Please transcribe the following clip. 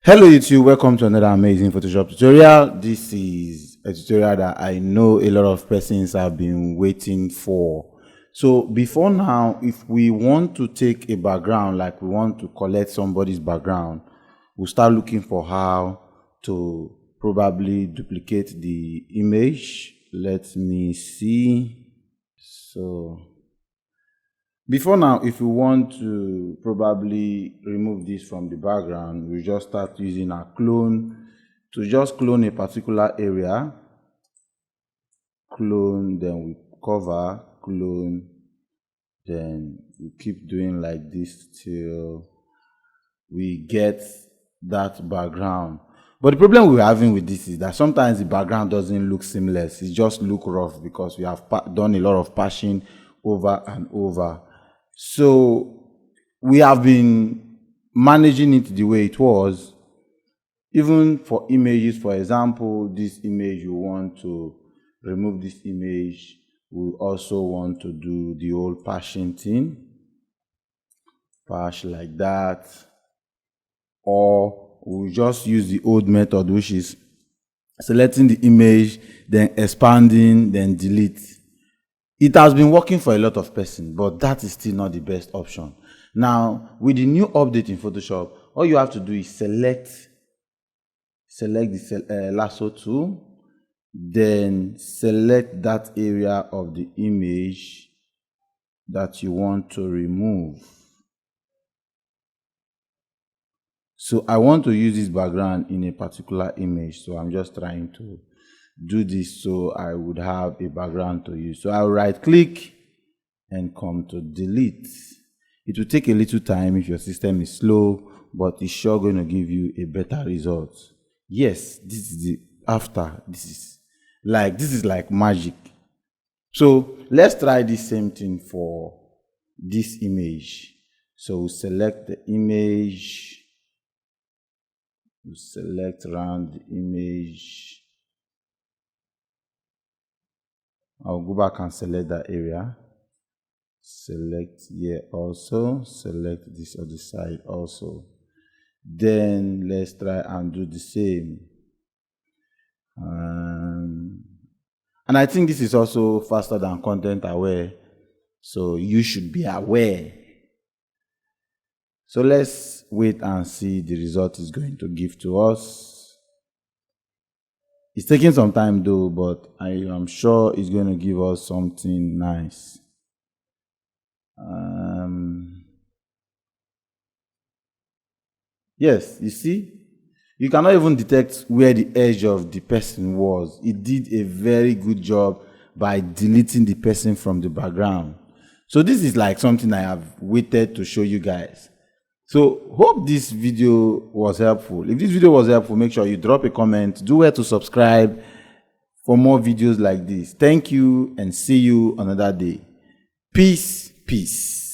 Hello YouTube, welcome to another amazing Photoshop tutorial. This is a tutorial that I know a lot of persons have been waiting for. So before now, if we want to take a background, like we want to collect somebody's background, we'll start looking for how to probably duplicate the image. Let me see. So before now, if we want to probably remove this from the background, we just start using our clone to just clone a particular area. Clone, then we cover, clone, then we keep doing like this till we get that background. But the problem we're having with this is that sometimes the background doesn't look seamless. It just looks rough because we have done a lot of patching over and over. So we have been managing it the way it was. Even for images, for example, this image, you want to remove this image. We also want to do the whole patching thing. Patch like that. Or we'll just use the old method, which is selecting the image, then expanding, then delete. It has been working for a lot of persons, but that is still not the best option. Now, with the new update in Photoshop, all you have to do is select the lasso tool, then select that area of the image that you want to remove. So I want to use this background in a particular image, so I'm just trying to do this so I would have a background to use. So I'll right click and come to delete. It will take a little time if your system is slow, but it's sure going to give you a better result. Yes, this is the after. This is like magic. So let's try the same thing for this image. So we'll select the image. We'll select around the image. I'll go back and select that area. Select here also. Select this other side also. Then let's try and do the same. And I think this is also faster than content aware. So you should be aware. So let's wait and see the result it's going to give to us. It's taking some time though, but I am sure it's going to give us something nice. Yes, you see, you cannot even detect where the edge of the person was. It did a very good job by deleting the person from the background. So this is like something I have waited to show you guys. So hope this video was helpful. If this video was helpful, make sure you drop a comment. Do well to subscribe for more videos like this. Thank you and see you another day. Peace.